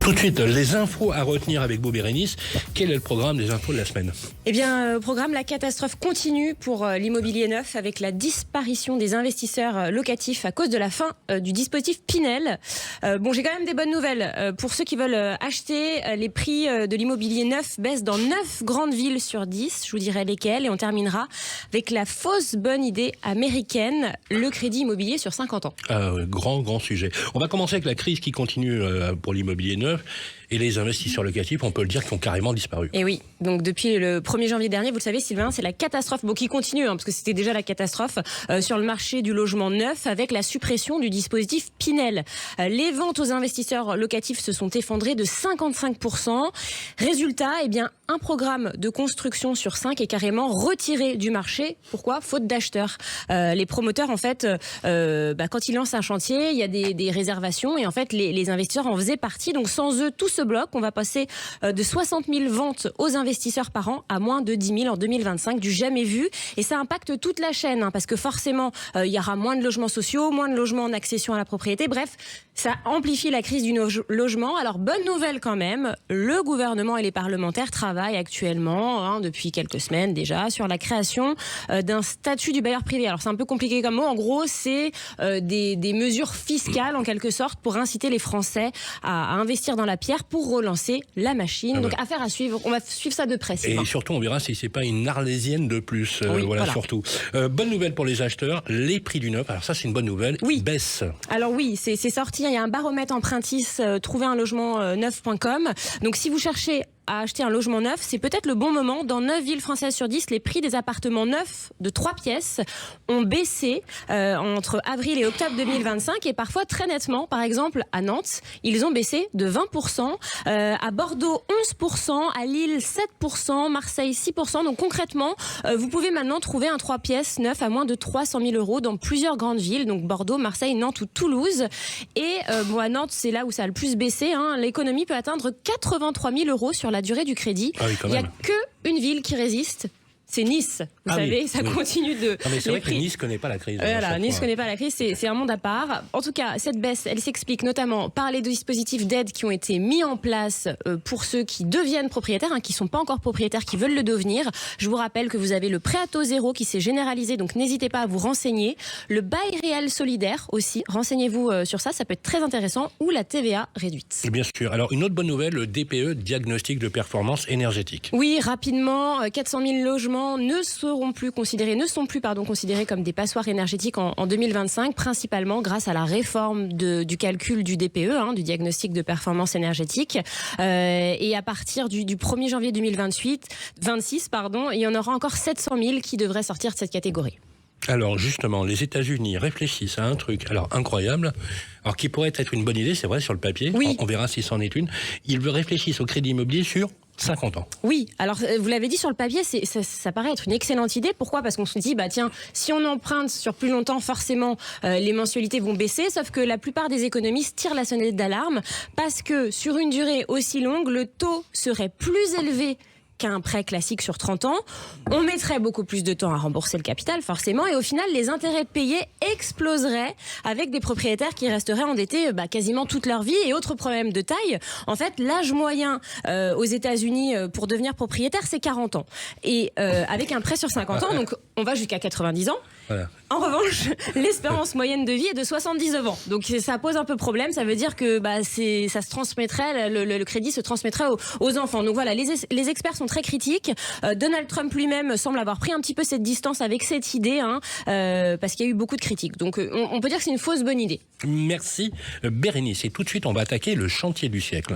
Tout de suite, les infos à retenir avec vous, Bérénice. Quel est le programme des infos de la semaine? Eh bien, programme la catastrophe continue pour l'immobilier neuf avec la disparition des investisseurs locatifs à cause de la fin du dispositif Pinel. J'ai quand même des bonnes nouvelles. Pour ceux qui veulent acheter, les prix de l'immobilier neuf baissent dans 9 grandes villes sur 10. Je vous dirai lesquelles. Et on terminera avec la fausse bonne idée américaine, le crédit immobilier sur 50 ans. Grand sujet. On va commencer avec la crise qui continue pour l'immobilier neuf. Et les investisseurs locatifs, on peut le dire, qui ont carrément disparu. Et oui, donc depuis le 1er janvier dernier, vous le savez Sylvain, c'est la catastrophe, qui continue, parce que c'était déjà la catastrophe sur le marché du logement neuf avec la suppression du dispositif Pinel. Les ventes aux investisseurs locatifs se sont effondrées de 55%. Résultat, un programme de construction sur 5 est carrément retiré du marché. Pourquoi? Faute d'acheteurs. Les promoteurs, en fait, quand ils lancent un chantier, il y a des réservations et en fait, les investisseurs en faisaient partie. Donc sans eux, tout se bloque. On va passer de 60 000 ventes aux investisseurs par an à moins de 10 000 en 2025, du jamais vu. Et ça impacte toute la chaîne, parce que forcément, il y aura moins de logements sociaux, moins de logements en accession à la propriété. Bref, ça amplifie la crise du logement. Alors, bonne nouvelle quand même, le gouvernement et les parlementaires travaillent actuellement, depuis quelques semaines déjà, sur la création d'un statut du bailleur privé. Alors, c'est un peu compliqué comme mot. En gros, c'est des mesures fiscales, en quelque sorte, pour inciter les Français à investir dans la pierre pour relancer la machine. Donc, affaire à suivre. On va suivre ça de près. Et surtout, on verra si c'est pas une arlésienne de plus. Voilà, surtout. Bonne nouvelle pour les acheteurs, les prix du neuf. Alors ça, c'est une bonne nouvelle. Oui. Baissent. Alors oui, c'est sorti. Il y a un baromètre Empruntis, trouver un logement neuf.com. Donc, si vous cherchez à acheter un logement neuf, c'est peut-être le bon moment. Dans 9 villes françaises sur 10, les prix des appartements neufs de 3 pièces ont baissé entre avril et octobre 2025 et parfois très nettement. Par exemple, à Nantes, ils ont baissé de 20%, à Bordeaux 11%, à Lille 7%, Marseille 6%. Donc concrètement, vous pouvez maintenant trouver un 3 pièces neuf à moins de 300 000 euros dans plusieurs grandes villes, donc Bordeaux, Marseille, Nantes ou Toulouse. Et à Nantes, c'est là où ça a le plus baissé. L'économie peut atteindre 83 000 euros sur la durée du crédit. Il n'y a qu'une ville qui résiste. C'est Nice, vous savez, ça continue de... Non mais c'est vrai que Nice ne connaît pas la crise. Voilà, Nice ne connaît pas la crise, c'est un monde à part. En tout cas, cette baisse, elle s'explique notamment par les dispositifs d'aide qui ont été mis en place pour ceux qui deviennent propriétaires, qui ne sont pas encore propriétaires, qui veulent le devenir. Je vous rappelle que vous avez le prêt à taux zéro qui s'est généralisé, donc n'hésitez pas à vous renseigner. Le bail réel solidaire aussi, renseignez-vous sur ça, ça peut être très intéressant, ou la TVA réduite. Et bien sûr. Alors, une autre bonne nouvelle, le DPE, diagnostic de performance énergétique. Oui, rapidement, 400 000 logements ne sont plus considérés comme des passoires énergétiques en 2025, principalement grâce à la réforme du calcul du DPE, du diagnostic de performance énergétique. Et à partir du 1er janvier 2026, il y en aura encore 700 000 qui devraient sortir de cette catégorie. Alors justement, les États-Unis réfléchissent à un truc incroyable, qui pourrait être une bonne idée, c'est vrai, sur le papier. Oui. On verra si c'en est une. Ils réfléchissent au crédit immobilier sur 50 ans. Oui, alors vous l'avez dit, sur le papier, ça paraît être une excellente idée. Pourquoi? Parce qu'on se dit, si on emprunte sur plus longtemps, forcément, les mensualités vont baisser. Sauf que la plupart des économistes tirent la sonnette d'alarme parce que sur une durée aussi longue, le taux serait plus élevé qu'un prêt classique sur 30 ans. On mettrait beaucoup plus de temps à rembourser le capital, forcément, et au final, les intérêts payés exploseraient avec des propriétaires qui resteraient endettés quasiment toute leur vie. Et autre problème de taille, en fait, l'âge moyen aux États-Unis pour devenir propriétaire, c'est 40 ans. Et avec un prêt sur 50 ans, donc on va jusqu'à 90 ans. Voilà. En revanche, l'espérance moyenne de vie est de 79 ans. Donc ça pose un peu problème. Ça veut dire que ça se transmettrait, le crédit se transmettrait aux enfants. Donc voilà, les experts sont très critiques. Donald Trump lui-même semble avoir pris un petit peu cette distance avec cette idée, parce qu'il y a eu beaucoup de critiques. Donc on peut dire que c'est une fausse bonne idée. Merci Bérénice. Et tout de suite, on va attaquer le chantier du siècle.